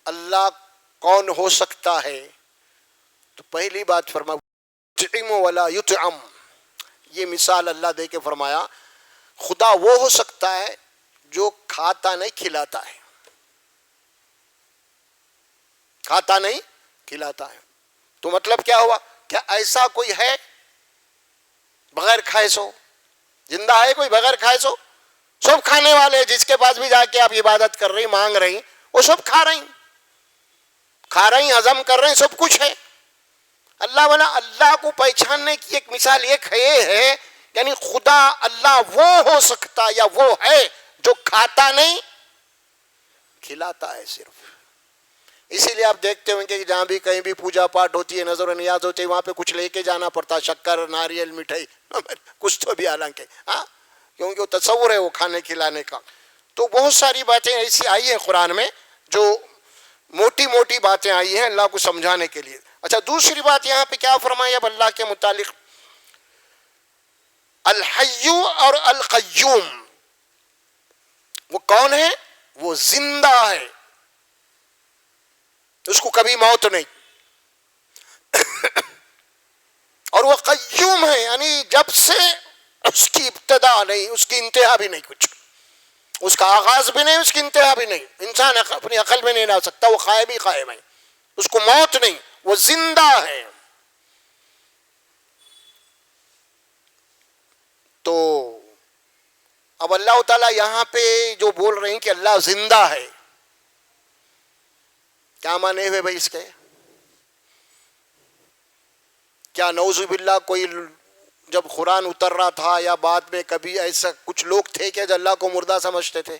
اللہ کون ہو سکتا ہے؟ تو پہلی بات فرمایا یطعم ولا یطعم، یہ مثال اللہ دے کے فرمایا خدا وہ ہو سکتا ہے جو کھاتا نہیں کھلاتا ہے، کھاتا نہیں کھلاتا ہے۔ تو مطلب کیا ہوا؟ کیا ایسا کوئی ہے بغیر کھائے سو؟ زندہ ہے کوئی بغیر کھائے سو؟ سب کھانے والے، جس کے پاس بھی جا کے آپ عبادت کر رہی مانگ رہی وہ سب کھا رہی ہضم کر رہے ہیں، سب کچھ ہے۔ اللہ والا اللہ کو پہچاننے کی ایک مثال ایک یہ ہے، یعنی خدا اللہ وہ ہو سکتا یا وہ ہے جو کھاتا نہیں کھلاتا ہے صرف۔ اسی لیے آپ دیکھتے ہوں گے کہ جہاں بھی کہیں بھی پوجا پاٹ ہوتی ہے، نظر و نیاز ہوتی ہے، وہاں پہ کچھ لے کے جانا پڑتا ہے، شکر، ناریل، مٹھائی، کچھ تو بھی، حالانکہ کیونکہ وہ تصور ہے وہ کھانے کھلانے کا۔ تو بہت ساری باتیں ایسی آئی ہیں قرآن میں جو موٹی موٹی باتیں آئی ہیں اللہ کو سمجھانے کے لیے۔ اچھا، دوسری بات یہاں پہ کیا فرمایا اب اللہ کے متعلق؟ الحی اور القیوم، وہ کون ہے؟ وہ زندہ ہے، اس کو کبھی موت نہیں، اور وہ قیوم ہے، یعنی جب سے اس کی ابتدا نہیں، اس کی انتہا بھی نہیں، کچھ اس کا آغاز بھی نہیں، اس کی انتہا بھی نہیں، انسان اپنی عقل میں نہیں لا سکتا، وہ قائم ہی قائم ہے، اس کو موت نہیں، وہ زندہ ہے۔ تو اب اللہ تعالیٰ یہاں پہ جو بول رہے ہیں کہ اللہ زندہ ہے، کیا مانے ہوئے بھائی اس کے؟ کیا نعوذ باللہ کوئی جب قرآن اتر رہا تھا یا بعد میں کبھی ایسا کچھ لوگ تھے کہ جو اللہ کو مردہ سمجھتے تھے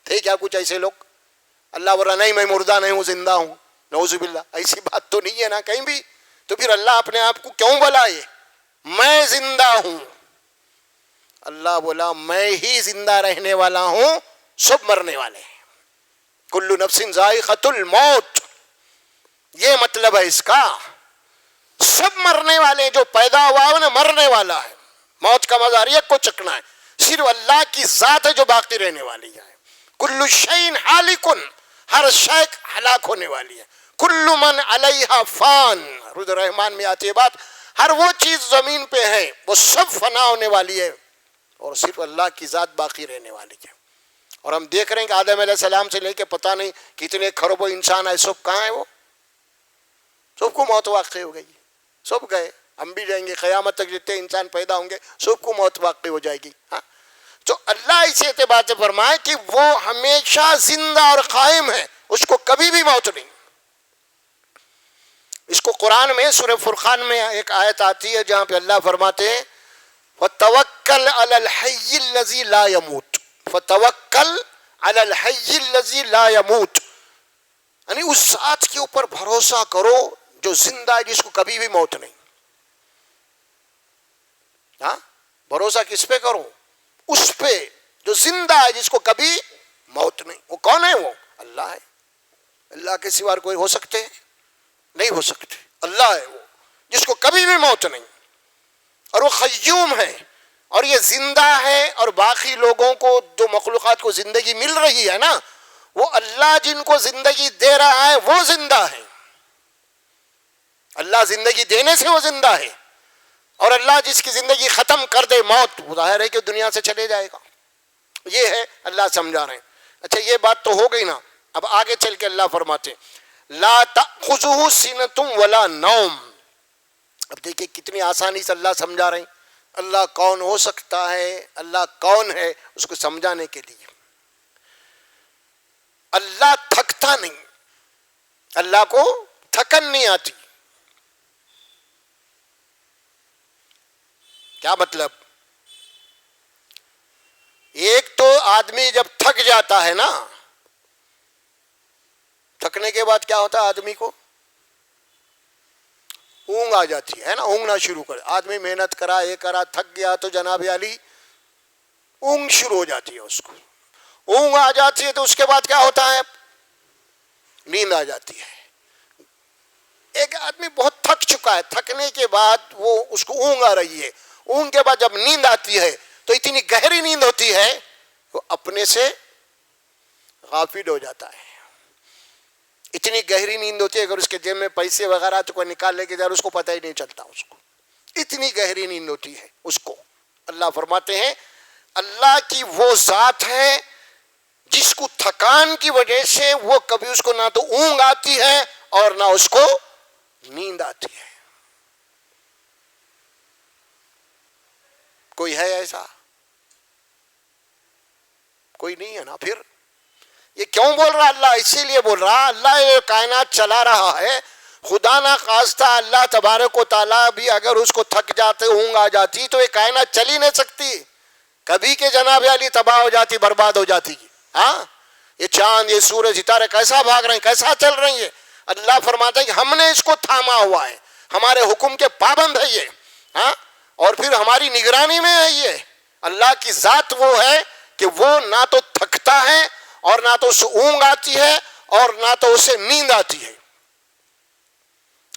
کیا کچھ ایسے لوگ؟ اللہ بول رہا نہیں میں مردہ نہیں ہوں، زندہ ہوں، نعوذ باللہ، ایسی بات تو نہیں ہے نا کہیں بھی۔ تو پھر اللہ اپنے آپ کو کیوں بلائے؟ میں زندہ ہوں۔ اللہ بولا میں ہی زندہ رہنے والا ہوں، سب مرنے والے ہیں، کل نفس ذائقۃ الموت، یہ مطلب ہے اس کا، سب مرنے والے، جو پیدا ہوا ہے انہیں مرنے والا ہے، موت کا مزہ ایک کو چکنا ہے، صرف اللہ کی ذات ہے جو باقی رہنے والی ہے۔ کل شیء ہالک، ہر شے ہلاک ہونے والی ہے، کل من علیہا فان، رد الرحمان میں آتی ہے بات، ہر وہ چیز زمین پہ ہے وہ سب فنا ہونے والی ہے اور صرف اللہ کی ذات باقی رہنے والی ہے۔ اور ہم دیکھ رہے ہیں کہ آدم علیہ السلام سے لے کے پتہ نہیں کتنے کھربوں انسان آئے، سب کہاں ہیں؟ وہ سب کو موت واقع ہو گئی، سب گئے، ہم بھی جائیں گے، قیامت تک جتنے انسان پیدا ہوں گے سب کو موت واقع ہو جائے گی۔ تو اللہ اس اعتبار سے فرمائے کہ وہ ہمیشہ زندہ اور قائم ہے، اس کو کبھی بھی موت نہیں۔ اس کو قرآن میں سورہ فرقان میں ایک آیت آتی ہے جہاں پہ اللہ فرماتے ہیں وَتَوَكَّلْ عَلَى الْحَيِّ الَّذِي لَا يَمُوتُ، فَتَوَكَّلْ عَلَى الْحَيِّ الَّذِي لَا يَمُوتُ، یعنی اس ذات کے اوپر بھروسہ کرو جو زندہ ہے، جس کو کبھی بھی موت نہیں۔ بھروسہ کس پہ کرو؟ اس پہ جو زندہ ہے، جس کو کبھی موت نہیں۔ وہ کون ہے؟ وہ اللہ ہے۔ اللہ کے سوا کوئی ہو سکتے ہیں؟ نہیں ہو سکتے، اللہ ہے وہ جس کو کبھی بھی موت نہیں، اور وہ قیوم ہے، اور یہ زندہ ہے، اور باقی لوگوں کو جو مخلوقات کو زندگی مل رہی ہے نا، وہ اللہ جن کو زندگی دے رہا ہے وہ زندہ ہے، اللہ زندگی دینے سے وہ زندہ ہے، اور اللہ جس کی زندگی ختم کر دے، موت، ظاہر ہے کہ دنیا سے چلے جائے گا۔ یہ ہے اللہ سمجھا رہے ہیں۔ اچھا یہ بات تو ہو گئی نا، اب آگے چل کے اللہ فرماتے ہیں لا تأخذہ سنۃ ولا نوم۔ اب دیکھیں کتنی آسانی سے اللہ سمجھا رہے ہیں اللہ کون ہو سکتا ہے، اللہ کون ہے، اس کو سمجھانے کے لیے۔ اللہ تھکتا نہیں، اللہ کو تھکن نہیں آتی۔ کیا مطلب؟ ایک تو آدمی جب تھک جاتا ہے نا، تھکنے کے بعد کیا ہوتا ہے آدمی کو؟ اونگ آ جاتی ہے نا، اونگنا شروع کر، آدمی محنت کرا، یہ کرا، تھک گیا تو جناب علی اونگ شروع ہو جاتی ہے، اس کو اونگ آ جاتی ہے، تو اس کے بعد کیا ہوتا ہے؟ نیند آ جاتی ہے۔ ایک آدمی بہت تھک چکا ہے، تھکنے کے بعد وہ اس کو اونگ آ رہی ہے، اونگ کے بعد جب نیند آتی ہے تو اتنی گہری نیند ہوتی ہے وہ اپنے سے غافل ہو جاتا ہے، اتنی گہری نیند ہوتی ہے، اگر اس کے جیب میں پیسے وغیرہ تو کوئی نکال لے کے جا رہا اس کو پتہ ہی نہیں چلتا، اس کو اتنی گہری نیند ہوتی ہے اس کو۔ اللہ فرماتے ہیں اللہ کی وہ ذات ہے جس کو تھکان کی وجہ سے وہ کبھی اس کو نہ تو اونگ آتی ہے اور نہ اس کو نیند آتی ہے۔ کوئی ہے ایسا؟ کوئی نہیں ہے نا۔ پھر یہ کیوں بول رہا اللہ؟ اسی لیے بول رہا اللہ یہ کائنات چلا رہا ہے، خدا نہ خواستہ اللہ تبارک و تعالیٰ بھی اگر اس کو تھک جاتے اونگ آ جاتی تو یہ کائنات چل ہی نہیں سکتی، کبھی کہ جناب علی تباہ ہو جاتی، برباد ہو جاتی۔ ہاں یہ چاند یہ سورج ستارے کیسا بھاگ رہے ہیں، کیسا چل رہی ہیں؟ اللہ فرماتا ہے کہ ہم نے اس کو تھاما ہوا ہے، ہمارے حکم کے پابند ہے یہ، ہاں، اور پھر ہماری نگرانی میں ہے یہ۔ اللہ کی ذات وہ ہے کہ وہ نہ تو تھکتا ہے اور نہ تو اسے اونگ آتی ہے اور نہ تو اسے نیند آتی ہے۔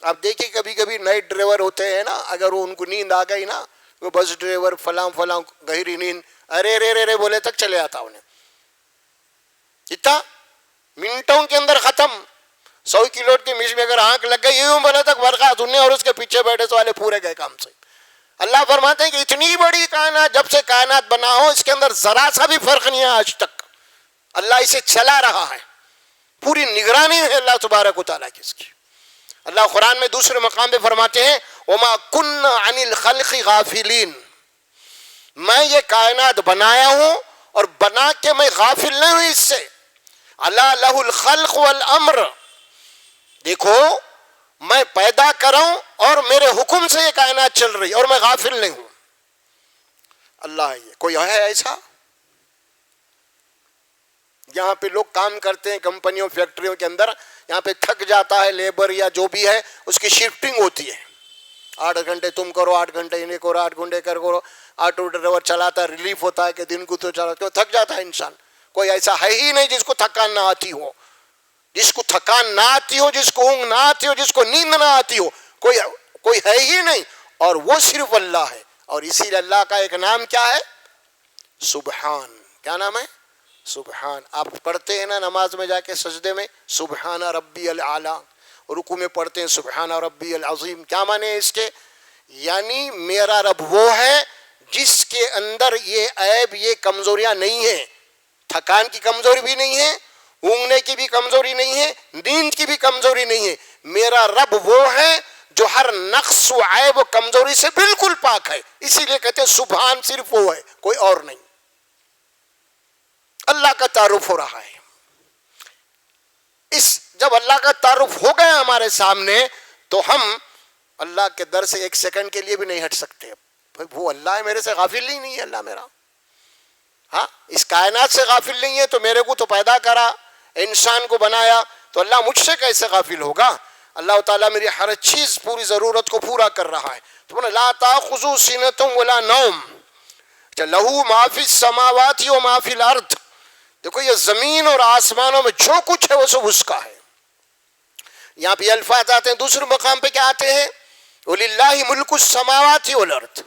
آپ دیکھیے کبھی کبھی نئے ڈرائیور ہوتے ہیں نا، اگر وہ ان کو نیند آ گئی نا، وہ بس ڈرائیور فلاں فلاں گہری نیند، ارے رے رے رے بولے تک چلے آتا انہیں، اتنا منٹوں کے اندر ختم۔ 100 کلو کی مش میں اگر آنکھ لگ گئی یوں بولے تک برخاست، انہیں اور اس کے پیچھے بیٹھے والے پورے گئے کام سے۔ اللہ فرماتے ہیں کہ اتنی بڑی کائنات، جب سے کائنات بنا ہو اس کے اندر ذرا سا بھی فرق نہیں ہے آج تک، اللہ اسے چلا رہا ہے، پوری نگرانی ہے اللہ تبارک و تعالیٰ کی اس کی۔ اللہ قرآن میں دوسرے مقام پہ فرماتے ہیں وَمَا كُنَّا عَنِ الْخَلْقِ غَافِلِينَ، میں یہ کائنات بنایا ہوں اور بنا کے میں غافل نہیں ہوں اس سے۔ اللہ لہ الخلق والامر، دیکھو میں پیدا کروں اور میرے حکم سے یہ کائنات چل رہی اور میں غافل نہیں ہوں۔ اللہ ہے، کوئی ہے ایسا؟ یہاں پہ لوگ کام کرتے ہیں کمپنیوں فیکٹریوں کے اندر، یہاں پہ تھک جاتا ہے لیبر یا جو بھی ہے، اس کی شفٹنگ ہوتی ہے، 8 گھنٹے تم کرو، 8 گھنٹے انہیں کرو، 8 گھنٹے کرو، آٹو ڈرائیور چلاتا ہے، ریلیف ہوتا ہے کہ دن کو تو چلاتا ہے، تھک جاتا ہے انسان۔ کوئی ایسا ہے ہی نہیں جس کو تھکان نہ آتی ہو، جس کو تھکان نہ آتی ہو، جس کو اونگ نہ آتی ہو، جس کو نیند نہ آتی ہو، کوئی ہے ہی نہیں، اور وہ صرف اللہ ہے۔ اور اسی لیے اللہ کا ایک نام کیا ہے؟ سبحان۔ کیا نام ہے؟ سبحان۔ آپ پڑھتے ہیں نا نماز میں جا کے سجدے میں سبحان ربی الاعلیٰ، رکوع میں پڑھتے ہیں سبحان ربی العظیم۔ کیا معنی ہے اس کے؟ یعنی میرا رب وہ ہے جس کے اندر یہ عیب، یہ کمزوریاں نہیں ہیں، تھکان کی کمزوری بھی نہیں ہے، اونگنے کی بھی کمزوری نہیں ہے، نیند کی بھی کمزوری نہیں ہے۔ میرا رب وہ ہے جو ہر نقص و عیب و کمزوری سے بالکل پاک ہے، اسی لیے کہتے ہیں سبحان صرف وہ ہے، کوئی اور نہیں۔ اللہ کا تعارف ہو رہا ہے۔ جب اللہ کا تعارف ہو گیا ہمارے سامنے تو ہم اللہ کے در سے 1 سیکنڈ کے لیے بھی نہیں ہٹ سکتے۔ وہ اللہ ہے، میرے سے غافل ہی نہیں ہے اللہ میرا، ہاں، اس کائنات سے غافل نہیں ہے تو میرے کو تو پیدا کرا، انسان کو بنایا، تو اللہ مجھ سے کیسے غافل ہوگا؟ اللہ تعالیٰ میری ہر چیز، پوری ضرورت کو پورا کر رہا ہے۔ تو لا تأخذہ سنۃ ولا نوم لہ ما فی السماوات و ما فی الارض، دیکھو یہ زمین اور آسمانوں میں جو کچھ ہے وہ سب اس کا ہے۔ یہاں پہ الفاظ آتے ہیں، دوسرے مقام پہ کیا آتے ہیں؟ وَلِلَّهِ مُلْكُ السَّمَاوَاتِ وَالْأَرْضِ،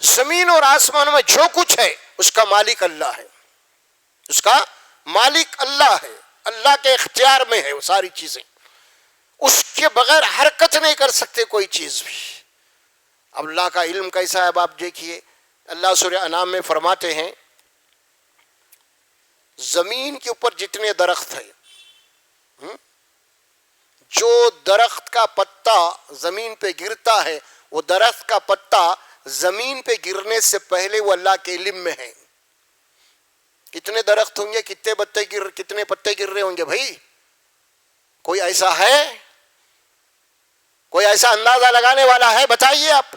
زمین اور آسمانوں میں جو کچھ ہے اس کا مالک اللہ ہے، اس کا مالک اللہ ہے، اللہ کے اختیار میں ہے وہ ساری چیزیں، اس کے بغیر حرکت نہیں کر سکتے کوئی چیز بھی۔ اب اللہ کا علم کیسا ہے اب آپ دیکھیے، اللہ سورہ انعام میں فرماتے ہیں زمین کے اوپر جتنے درخت ہیں، جو درخت کا پتا زمین پہ گرتا ہے، وہ درخت کا پتا زمین پہ گرنے سے پہلے وہ اللہ کے علم میں ہے۔ کتنے درخت ہوں گے، کتنے پتے گر رہے ہوں گے بھائی؟ کوئی ایسا ہے؟ کوئی ایسا اندازہ لگانے والا ہے؟ بتائیے آپ۔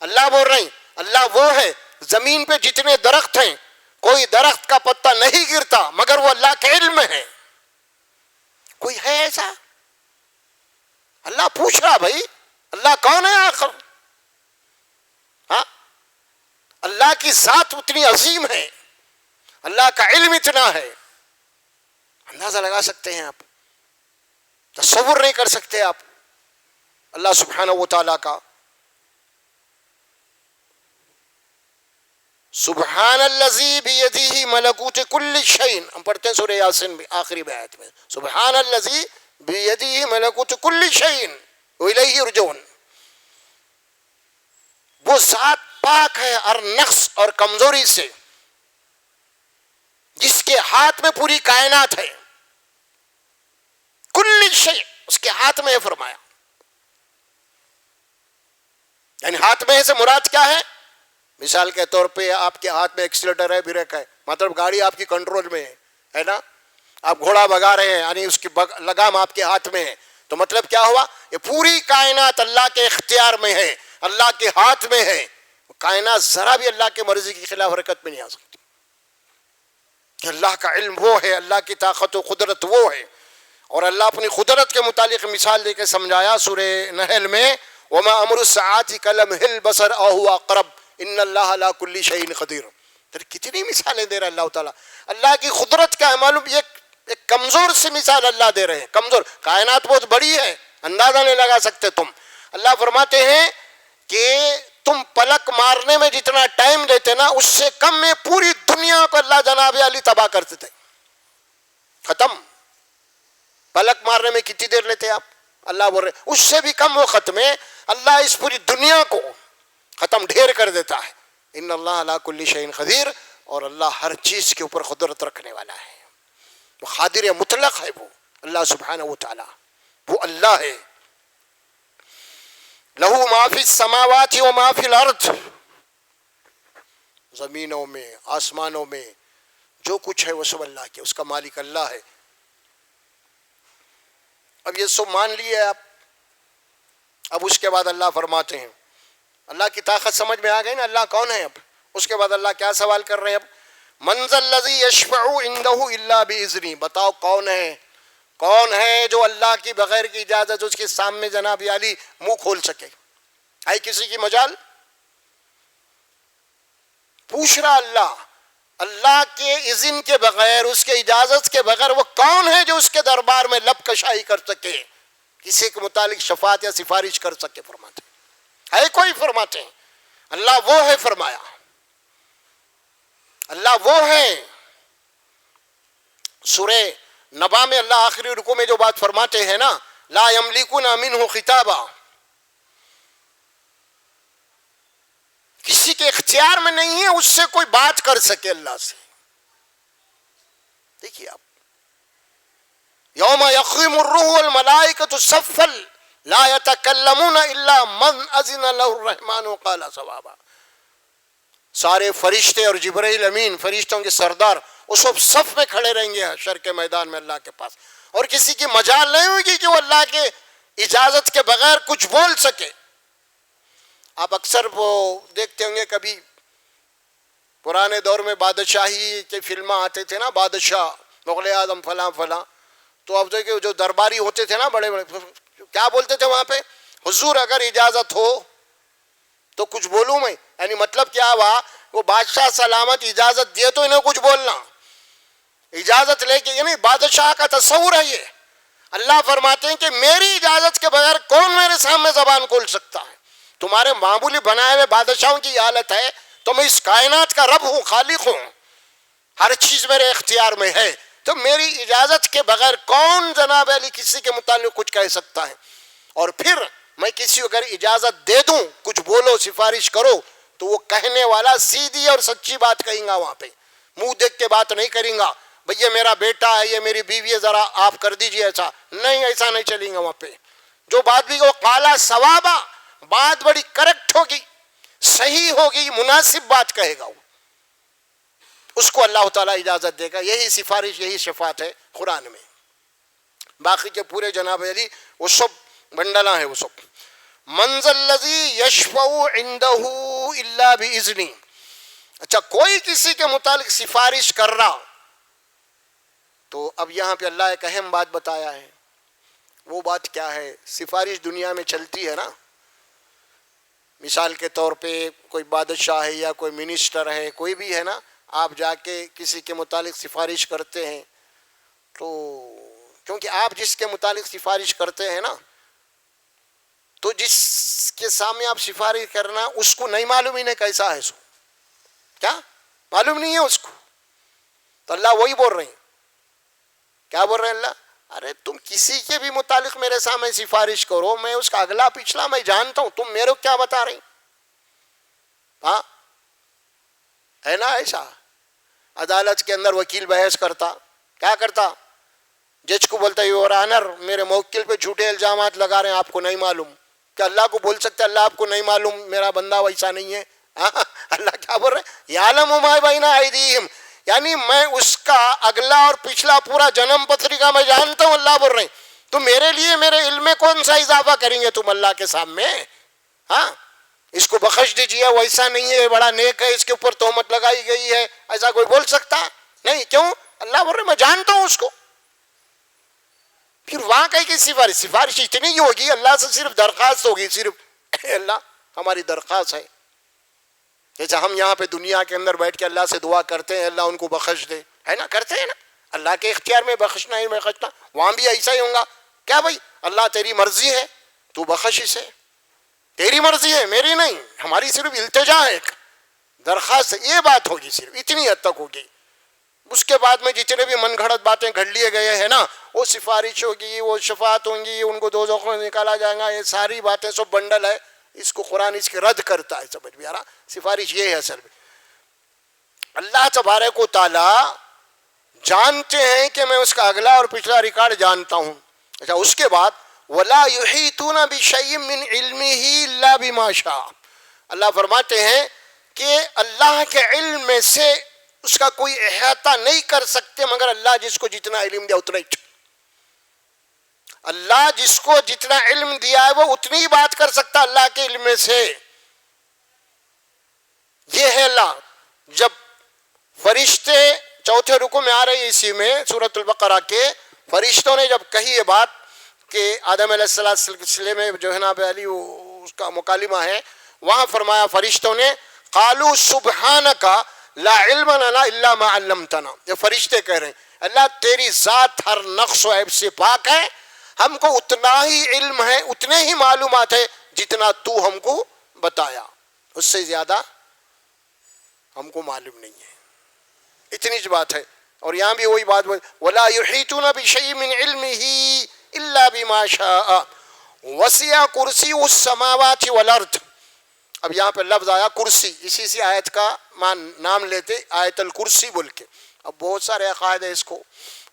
اللہ بول رہے ہیں اللہ وہ ہے، زمین پہ جتنے درخت ہیں کوئی درخت کا پتا نہیں گرتا مگر وہ اللہ کے علم میں ہے۔ کوئی ہے ایسا؟ اللہ پوچھ رہا بھائی اللہ کون ہے آخر؟ ہاں، اللہ کی ذات اتنی عظیم ہے، اللہ کا علم اتنا ہے، اندازہ لگا سکتے ہیں آپ؟ تصور نہیں کر سکتے آپ اللہ سبحانہ و تعالیٰ کا۔ سبحان الذی بیدہ ملکوت کل شیء، ہم پڑھتے ہیں سورہ یاسین میں آخری آیت میں، سبحان الذی بیدہ ملکوت کل شیء والیہ یرجعون، وہ ذات پاک ہے ہر نقص اور کمزوری سے، جس کے ہاتھ میں پوری کائنات ہے، کل شیء اس کے ہاتھ میں ہے فرمایا. یعنی ہاتھ میں ہے سے مراد کیا ہے؟ مثال کے طور پہ آپ کے ہاتھ میں ایکسیلیٹر ہے، بریک ہے، مطلب گاڑی آپ کی کنٹرول میں ہے نا، آپ گھوڑا بگا رہے ہیں یعنی اس کی لگام آپ کے ہاتھ میں ہے، تو مطلب کیا ہوا؟ یہ پوری کائنات اللہ کے اختیار میں ہے، اللہ کے ہاتھ میں ہے. کائنات ذرا بھی اللہ کے مرضی کی خلاف حرکت میں نہیں آ سکتی، کہ اللہ کا علم وہ ہے، اللہ کی طاقت و قدرت وہ ہے. اور اللہ اپنی قدرت کے متعلق مثال دے کے سمجھایا سورہ نحل میں، وما امر الساعۃ کلمح البصر او هو اقرب ان اللہ علی کل شیء قدیر. کتنی مثالیں دے رہا اللہ تعالیٰ، اللہ کی قدرت کا ہے معلوم. یہ ایک کمزور سی مثال اللہ دے رہے ہیں، کمزور. کائنات بہت بڑی ہے، اندازہ نہیں لگا سکتے تم. اللہ فرماتے ہیں کہ تم پلک مارنے میں جتنا ٹائم لیتے نا، اس سے کم میں پوری دنیا کو اللہ جناب علی تباہ کرتے تھے. ختم. پلک مارنے میں کتنی دیر لیتے آپ؟ اللہ بول رہے اس سے بھی کم وقت میں اللہ اس پوری دنیا کو ختم ڈھیر کر دیتا ہے. ان اللہ علی کل شیء قدیر، اور اللہ ہر چیز کے اوپر قدرت رکھنے والا ہے. وہ قادر مطلق ہے، وہ اللہ سبحانہ و تعالی، وہ اللہ ہے. لہو ما فی السماوات و ما فی الارض، زمینوں میں آسمانوں میں جو کچھ ہے وہ سب اللہ کے، اس کا مالک اللہ ہے. اب یہ سب مان لیے آپ. اب اس کے بعد اللہ فرماتے ہیں، اللہ کی طاقت سمجھ میں آ گئی نا، اللہ کون ہے. اب اس کے بعد اللہ کیا سوال کر رہے ہیں؟ اب من ذا الذی یشفع عنده الا باذنہ، بتاؤ کون ہے، کون ہے جو اللہ کی بغیر کی اجازت اس کے سامنے جناب علی منہ کھول سکے؟ ہے کسی کی مجال؟ پوچھ رہا اللہ، اللہ کے اذن کے بغیر، اس کے اجازت کے بغیر وہ کون ہے جو اس کے دربار میں لب کشائی کر سکے، کسی کے متعلق شفاعت یا سفارش کر سکے؟ فرماتے ہے کوئی؟ فرماتے ہیں اللہ وہ ہے. فرمایا اللہ وہ ہے. سورہ نبا میں اللہ آخری رکوع میں جو بات فرماتے ہیں نا، لا یملکون منہ خطابا، کسی کے اختیار میں نہیں ہے اس سے کوئی بات کر سکے اللہ سے. دیکھیے آپ، یوم یقوم الروح والملائکۃ صفا لا یتکلمون الا من اذن له الرحمن وقال صوابا. سارے فرشتے اور جبرائیل امین، فرشتوں کے سردار، وہ سب صف میں کھڑے رہیں گے حشر کے میدان میں اللہ کے پاس، اور کسی کی مجال نہیں ہوگی کہ وہ اللہ کے اجازت کے بغیر کچھ بول سکے. آپ اکثر وہ دیکھتے ہوں گے، کبھی پرانے دور میں بادشاہی کے فلمیں آتے تھے نا، بادشاہ مغل اعظم فلاں فلاں، تو اب دیکھیں جو درباری ہوتے تھے نا بڑے بڑے، کیا بولتے تھے وہاں پہ؟ حضور اگر اجازت ہو تو کچھ بولوں میں. یعنی مطلب کیا ہوا؟ وہ بادشاہ سلامت اجازت دیے تو انہیں کچھ بولنا، اجازت لے کے، یعنی بادشاہ کا تصور ہے یہ. اللہ فرماتے ہیں کہ میری اجازت کے بغیر کون میرے سامنے زبان کھول سکتا ہے؟ تمہارے معمولی بنائے ہوئے بادشاہوں کی حالت ہے، تو میں اس کائنات کا رب ہوں، خالق ہوں، ہر چیز میرے اختیار میں ہے، تو میری اجازت کے بغیر کون جناب علی کسی کے متعلق کچھ کہہ سکتا ہے؟ اور پھر میں کسی کو اگر اجازت دے دوں کچھ بولو، سفارش کرو، تو وہ کہنے والا سیدھی اور سچی بات کہیں گا، وہاں پہ منہ دیکھ کے بات نہیں کریں گا، بھئی یہ میرا بیٹا ہے، یہ میری بیوی ہے، ذرا آپ کر دیجئے ایسا نہیں، ایسا نہیں چلیں گا. وہاں پہ جو بات بھی وہ قالا ثوابا، بات بڑی کریکٹ ہوگی، صحیح ہوگی، مناسب بات کہے گا، وہ اس کو اللہ تعالیٰ اجازت دے گا. یہی سفارش، یہی شفاعت ہے قرآن میں. باقی کے پورے جناب علی وہ سب بنڈلا ہے، وہ سب. من ذا الذی یشفع عندہ الا باذنہ. اچھا، کوئی کسی کے متعلق سفارش کر رہا، تو اب یہاں پہ اللہ ایک اہم بات بتایا ہے. وہ بات کیا ہے؟ سفارش دنیا میں چلتی ہے نا، مثال کے طور پہ کوئی بادشاہ ہے یا کوئی منسٹر ہے، کوئی بھی ہے نا، آپ جا کے کسی کے متعلق سفارش کرتے ہیں، تو کیونکہ آپ جس کے متعلق سفارش کرتے ہیں نا، تو جس کے سامنے آپ سفارش کرنا، اس کو نہیں معلوم ہی نہیں کیسا ہے سو، کیا معلوم نہیں ہے اس کو. تو اللہ وہی بول رہے ہیں. کیا بول رہے ہیں اللہ؟ ارے تم کسی کے بھی متعلق میرے سامنے سفارش کرو, میں اس کا اگلا پچھلا میں جانتا ہوں, تم میرے کو کیا بتا رہی؟ ہاں ہے نا ایسا. عدالت کے اندر وکیل بحث کرتا, کیا کرتا؟ جج کو بولتا یور آنر میرے موکل پہ جھوٹے الزامات لگا رہے ہیں, آپ کو نہیں معلوم. کہ اللہ کو بول سکتے اللہ آپ کو نہیں معلوم, میرا بندہ ویسا نہیں ہے. اللہ کیا بول رہے ہیں؟ یعلم ما بین ایدیہم, یعنی میں اس کا اگلا اور پچھلا پورا جنم پتریکا میں جانتا ہوں. اللہ بول رہے ہیں تو میرے لیے میرے علم میں کون سا اضافہ کریں گے تم اللہ کے سامنے؟ ہاں اس کو بخش دیجیے, ویسا نہیں ہے, بڑا نیک ہے, اس کے اوپر تہمت لگائی گئی ہے, ایسا کوئی بول سکتا نہیں. کیوں؟ اللہ بول رہے میں جانتا ہوں اس کو. پھر وہاں کہیں کہ سفارش اتنی ہی ہوگی, اللہ سے صرف درخواست ہوگی, صرف اللہ ہماری درخواست ہے. جیسے ہم یہاں پہ دنیا کے اندر بیٹھ کے اللہ سے دعا کرتے ہیں اللہ ان کو بخش دے, ہے نا, کرتے ہیں نا, اللہ کے اختیار میں بخشنا ہی بخشنا. وہاں بھی ایسا ہی ہوگا. کیا بھائی اللہ تیری مرضی ہے تو بخش اسے, تیری مرضی ہے میری نہیں, ہماری صرف التجا ہے, درخواست, یہ بات ہوگی, صرف اتنی حد تک ہوگی. اس کے بعد میں جتنے بھی من گھڑت باتیں گھڑ لیے گئے ہیں نا, وہ سفارش ہوگی, وہ شفاعت ہوں گی, ان کو دوزخ میں نکالا جائے گا, یہ ساری باتیں سب بنڈل ہے. اس کو قرآن اس کے رد کرتا ہے. سمجھ میں آ رہا؟ سفارش یہ ہے اصل میں. اللہ تبارک و تعالی جانتے ہیں کہ میں اس کا اگلا اور پچھلا ریکارڈ جانتا ہوں. اچھا اس کے بعد وَلَا يُحِيطُونَ بِشَيْءٍ مِّنْ عِلْمِهِ إِلَّا بِمَا شَاءَ, اللہ فرماتے ہیں کہ اللہ کے علم میں سے اس کا کوئی احاطہ نہیں کر سکتے مگر اللہ جس کو جتنا علم دیا اتنا ہی. اللہ جس کو جتنا علم دیا ہے وہ اتنی ہی بات کر سکتا اللہ کے علم میں سے. یہ ہے اللہ. جب فرشتے چوتھے رکوع میں آ رہی ہے, اسی میں سورۃ البقرہ کے, فرشتوں نے جب کہی یہ بات کہ آدم علیہ السلام سلسلے میں جو ہے نا علی اس کا مکالمہ ہے, وہاں فرمایا فرشتوں نے قالوا سبحانک لا علم لنا الا ما علمتنا. یہ فرشتے کہہ رہے ہیں اللہ تیری ذات ہر نقص و عیب سے پاک ہے, ہم کو اتنا ہی علم ہے, اتنے ہی معلومات ہے جتنا تو ہم کو بتایا, اس سے زیادہ ہم کو معلوم نہیں ہے. اتنی جو بات ہے. اور یہاں بھی وہی بات وَلَا يُحِيطُونَ بِشَيْءٍ مِّنْ عِلْمِهِ إِلَّا بِمَا شَاءَ وَسِعَ كُرْسِيُّهُ السَّمَاوَاتِ وَالْأَرْضِ. اب یہاں پہ لفظ آیا کرسی, اسی سے آیت کا نام لیتے آیت الکرسی بول کے. اب بہت سارے عقائد ہیں اس کو,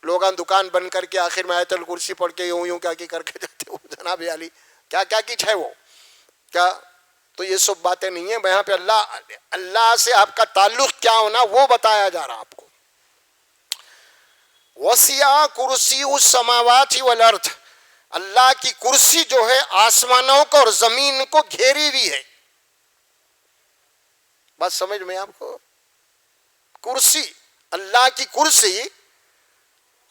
لوگاں دکان بند کر کے آخر میں آیت الکرسی پڑھ کے یوں کیا کر کے جاتے. جناب علی کیا کچھ ہے وہ کیا؟ تو یہ سب باتیں نہیں ہیں. یہاں پہ اللہ سے آپ کا تعلق کیا ہونا وہ بتایا جا رہا آپ کو. وسیع کرسی السماوات والارض, اللہ کی کرسی جو ہے آسمانوں کو اور زمین کو گھیری ہوئی ہے. بات سمجھ میں آپ کو؟ کرسی, اللہ کی کرسی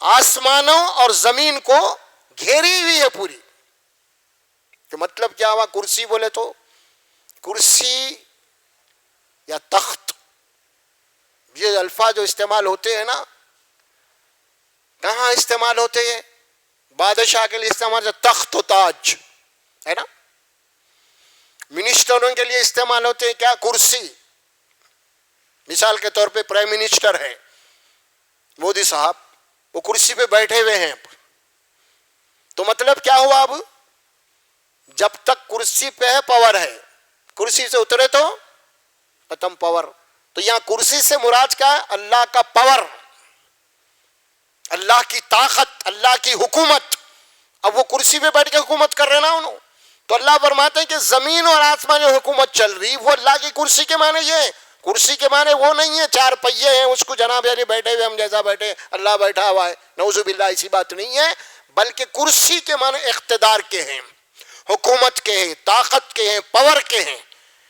آسمانوں اور زمین کو گھیری ہوئی ہے پوری. کہ مطلب کیا ہوا کرسی بولے تو؟ کرسی یا تخت, یہ الفاظ جو استعمال ہوتے ہیں نا, کہاں استعمال ہوتے ہیں؟ بادشاہ کے لیے استعمال ہوتے تخت و تاج, ہے نا. منسٹروں کے لیے استعمال ہوتے ہیں کیا؟ کرسی. مثال کے طور پہ پرائم منسٹر ہے مودی صاحب, وہ کرسی پہ بیٹھے ہوئے ہیں. تو مطلب کیا ہوا؟ اب جب تک کرسی پہ ہے پاور ہے, کرسی سے اترے تو ختم پاور. تو یہاں کرسی سے مراد کیا ہے؟ اللہ کا پاور, اللہ کی طاقت, اللہ کی حکومت. اب وہ کرسی پہ بیٹھ کے حکومت کر رہے نا انہوں. تو اللہ فرماتے ہیں کہ زمین اور آسمان میں حکومت چل رہی, وہ اللہ کی کرسی کے معنی یہ ہے. کرسی کے معنی وہ نہیں ہے چار پہیے ہیں اس کو جناب علی بیٹھے ہوئے ہم جیسا بیٹھے اللہ بیٹھا ہوا ہے, نعوذ باللہ, ایسی بات نہیں ہے. بلکہ کرسی کے معنی اقتدار کے ہیں, حکومت کے ہیں, طاقت کے ہیں, پاور کے ہیں.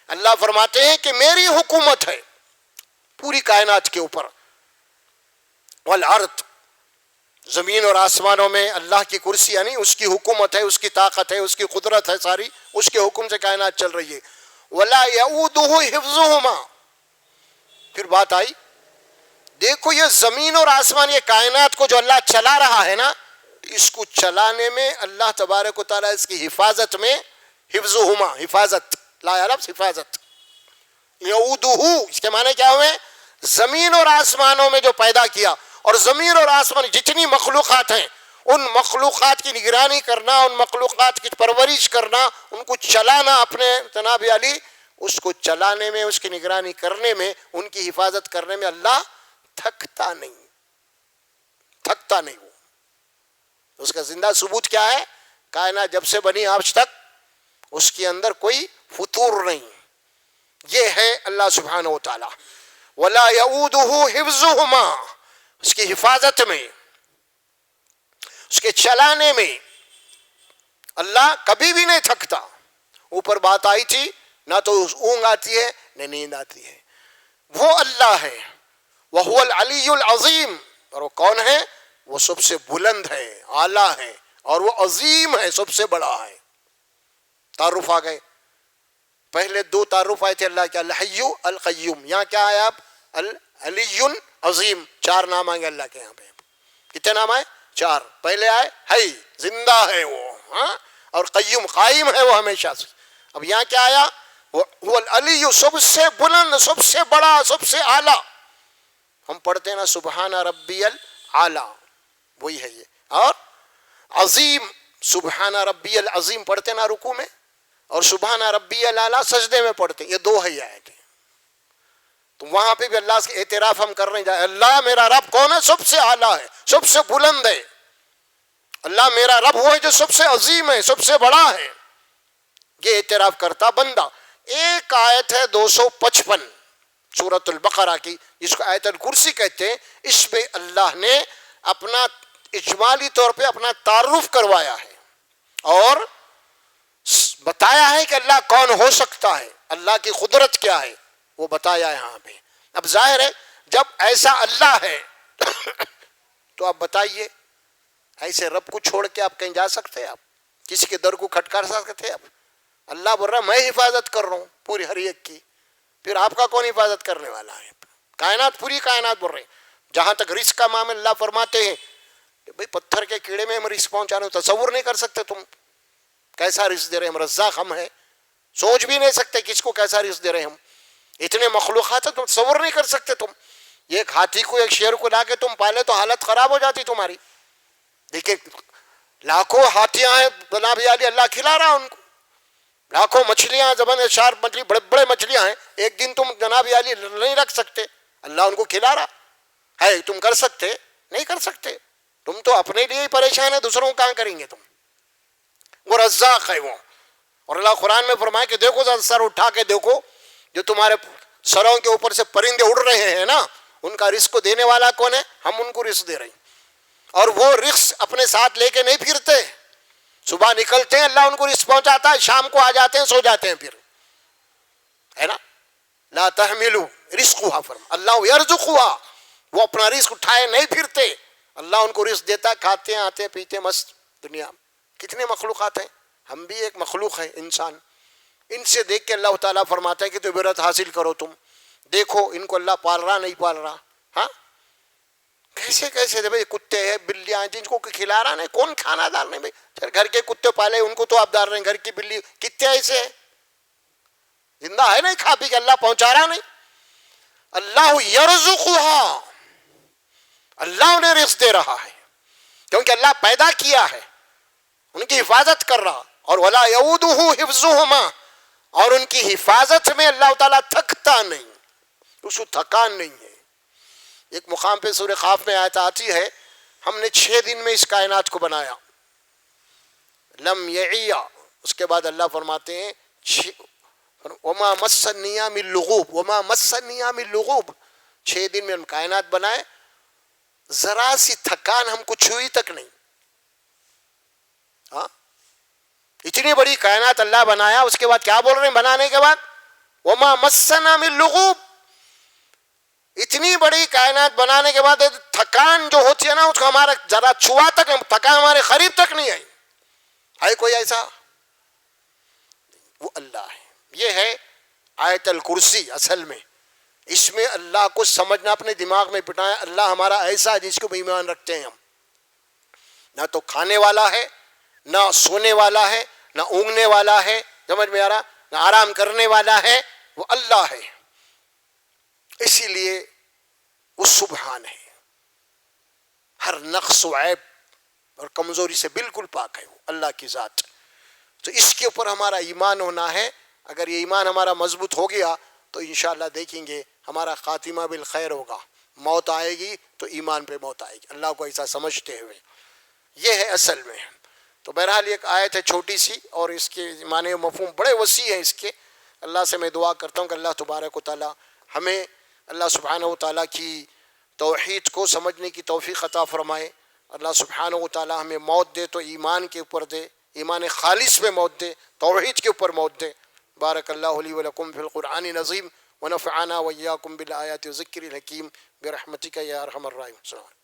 اللہ فرماتے ہیں کہ میری حکومت ہے پوری کائنات کے اوپر. والارض, زمین اور آسمانوں میں اللہ کی کرسی, یعنی اس کی حکومت ہے, اس کی طاقت ہے, اس کی قدرت ہے, ساری اس کے حکم سے کائنات چل رہی ہے. ولا یؤودہ حفظہما. پھر بات آئی, دیکھو یہ زمین اور آسمان, یہ کائنات کو جو اللہ چلا رہا ہے نا, اس کو چلانے میں اللہ تبارک و تعالیٰ اس کی حفاظت میں حفظہما, حفاظت لایا لفظ حفاظت, یعودہ اس کے معنی کیا ہوئے؟ زمین اور آسمانوں میں جو پیدا کیا، اور زمین اور آسمان جتنی مخلوقات ہیں ان مخلوقات کی نگرانی کرنا، ان مخلوقات کی پرورش کرنا، ان کو چلانا اپنے جناب علی، اس کو چلانے میں، اس کی نگرانی کرنے میں، ان کی حفاظت کرنے میں اللہ تھکتا نہیں، تھکتا نہیں۔ وہ اس کا زندہ ثبوت کیا ہے؟ کائنات جب سے بنی آج تک اس کے اندر کوئی فطور نہیں۔ یہ ہے اللہ سبحانہ و تعالی۔ ولا یعودہ حفظہما، اس کی حفاظت میں، اس کے چلانے میں اللہ کبھی بھی نہیں تھکتا۔ اوپر بات آئی تھی، نہ تو اونگ آتی ہے نہ نیند آتی ہے۔ وہ اللہ ہے، وہو العلی العظیم، اور وہ کون ہے؟ وہ سب سے بلند ہے، اعلیٰ ہے، اور وہ عظیم ہے، سب سے بڑا ہے۔ تعارف آ گئے۔ پہلے دو تعارف آئے تھے اللہ کے، الحی القیوم، یہاں کیا آیا اب؟ العلی عظیم۔ چار نام آئیں گے اللہ کے یہاں پہ۔ کتنے نام آئے؟ چار۔ پہلے آئے حی، زندہ ہے وہ، ہاں، اور قیوم، قائم ہے وہ ہمیشہ سے۔ اب یہاں کیا آیا؟ وہ العلی، سب سے بلند، سب سے بڑا، سب سے اعلیٰ۔ ہم پڑھتے ہیں نا سبحان ربی الاعلیٰ، وہی ہے یہ۔ اور عظیم، سبحان ربی العظیم پڑھتے نا رکوع میں، اور سبحان ربی الاعلیٰ سجدے میں پڑھتے، یہ دو ہے آیتیں۔ تو وہاں پہ بھی اللہ سے اعتراف ہم کر رہے ہیں، اللہ میرا رب کون ہے؟ سب سے اعلیٰ ہے، سب سے بلند ہے۔ اللہ میرا رب وہ ہے جو سب سے عظیم ہے، سب سے بڑا ہے۔ یہ اعتراف کرتا بندہ۔ ایک آیت ہے 255 سورۃ البقرہ کی، جس کو آیت الکرسی کہتے ہیں، اس میں اللہ نے اپنا اجمالی طور پہ اپنا تعارف کروایا ہے اور بتایا ہے کہ اللہ کون ہو سکتا ہے، اللہ کی قدرت کیا ہے، وہ بتایا ہے یہاں پہ۔ اب ظاہر ہے جب ایسا اللہ ہے تو آپ بتائیے، ایسے رب کو چھوڑ کے آپ کہیں جا سکتے ہیں؟ آپ کسی کے در کو کھٹکار سکتے ہیں؟ آپ اللہ بول رہا میں حفاظت کر رہا ہوں پوری ہر ایک کی، پھر آپ کا کون حفاظت کرنے والا ہے؟ کائنات، پوری کائنات بول رہے ہیں۔ جہاں تک رزق کا معاملہ، اللہ فرماتے ہیں کہ بھئی پتھر کے کیڑے میں ہم رزق پہنچا رہے ہیں، تصور نہیں کر سکتے تم کیسا رزق دے رہے ہیں، ہم رزاق ہم ہیں، سوچ بھی نہیں سکتے کس کو کیسا رزق دے رہے ہیں ہم۔ اتنے مخلوقات ہیں، تم تصور نہیں کر سکتے تم۔ ایک ہاتھی کو، ایک شیر کو لا کے تم پالے تو حالت خراب ہو جاتی تمہاری۔ دیکھیں لاکھوں ہاتھیاں ہیں جناب عالی، اللہ کھلا رہا ان کو۔ لاکھوں مچھلیاں، زبان شارپ مچھلی، بڑے بڑے مچھلیاں ہیں، ایک دن تم جناب عالی نہیں رکھ سکتے، اللہ ان کو کھلا رہا ہے۔ تم کر سکتے؟ نہیں کر سکتے۔ تم تو اپنے لیے ہی پریشان ہے، دوسروں کو کہاں کریں گے تم؟ وہ رزاق ہے وہ۔ اور اللہ قرآن میں فرمائے کہ دیکھو ذرا سر اٹھا کے دیکھو، جو تمہارے سروں کے اوپر سے پرندے اڑ رہے ہیں نا، ان کا رزق کو دینے والا کون ہے؟ ہم ان کو رزق دے رہے ہیں۔ اور وہ رزق اپنے ساتھ لے کے نہیں پھرتے، صبح نکلتے ہیں اللہ ان کو رزق پہنچاتا ہے، شام کو آ جاتے ہیں، سو جاتے ہیں پھر، ہے نا؟ لا تحملوا رزقها، فرما اللہ یرزقها، وہ اپنا رزق اٹھائے نہیں پھرتے، اللہ ان کو رزق دیتا، کھاتے ہیں، آتے پیتے مست دنیا۔ کتنے مخلوقات ہیں، ہم بھی ایک مخلوق ہے، انسان۔ ان سے دیکھ کے اللہ تعالیٰ فرماتا ہے کہ تو عبرت حاصل کرو، تم دیکھو ان کو اللہ پال رہا نہیں پال رہا۔ ہاں کیسے کیسے بھائی کتے ہیں، بلیاں ہیں، جن کو کھلا رہا نہیں، کون کھانا ڈال رہے بھائی؟ گھر کے کتے پالے ان کو تو آپ ڈال رہے ہیں، گھر کی بلی کتنے ایسے ہیں زندہ ہے نہیں، کھا پی کے اللہ پہنچا رہا نہیں۔ اللہ یرزقها، اللہ انہیں رزق دے رہا ہے کیونکہ اللہ پیدا کیا ہے، ان کی حفاظت کر رہا۔ اور ولا یعودہ حفظہما، اور ان کی حفاظت میں اللہ تعالیٰ تھکتا نہیں، اس کو تھکان نہیں ہے۔ ایک مقام پہ سورہ قاف میں آیت آتی ہے، ہم نے 6 دن میں اس کائنات کو بنایا، لم یعیا، اس کے بعد اللہ فرماتے ہیں وما مسنی من لغوب، وما مسنی من لغوب، 6 دن میں ہم کائنات بنائے، ذرا سی تھکان ہم کو چھوئی تک نہیں۔ ہاں اتنی بڑی کائنات اللہ بنایا، اس کے بعد کیا بول رہے ہیں بنانے کے بعد؟ وما مسنا من لغوب، اتنی بڑی کائنات بنانے کے بعد تھکان جو ہوتی ہے نا، اس کو ہمارا ذرا چھوا تک، تھکان ہمارے قریب تک نہیں آئی۔ ہے کوئی ایسا؟ وہ اللہ ہے۔ یہ ہے آیت الکرسی اصل میں، اس میں اللہ کو سمجھنا، اپنے دماغ میں بٹھایا اللہ ہمارا ایسا ہے جس کو ایمان رکھتے ہیں ہم، نہ تو کھانے والا ہے، نہ سونے والا ہے، نہ اونگنے والا ہے، سمجھ میں آ رہا، نہ آرام کرنے والا ہے، وہ اللہ ہے۔ اسی لیے وہ سبحان ہے، ہر نقص و عیب اور کمزوری سے بالکل پاک ہے وہ اللہ کی ذات. تو اس کے اوپر ہمارا ایمان ہونا ہے. اگر یہ ایمان ہمارا مضبوط ہو گیا تو انشاءاللہ دیکھیں گے ہمارا خاتمہ بالخیر ہوگا. موت آئے گی تو ایمان پہ موت آئے گی، اللہ کو ایسا سمجھتے ہوئے. یہ ہے اصل میں. تو بہرحال ایک آیت ہے چھوٹی سی، اور اس کے معنی و مفہوم بڑے وسیع ہیں اس کے. اللہ سے میں دعا کرتا ہوں کہ اللہ تبارک و تعالی ہمیں اللہ سبحانہ و تعالیٰ کی توحید کو سمجھنے کی توفیق عطا فرمائے. اللہ سبحانہ و تعالیٰ ہمیں موت دے تو ایمان کے اوپر دے، ایمان خالص پہ موت دے، توحید کے اوپر موت دے. بارک اللہ لی ولکم فی القرآن العظیم ونفعنا وإياكم بالآیات و ذکر الحکیم برحمتک یا ارحم الراحمین.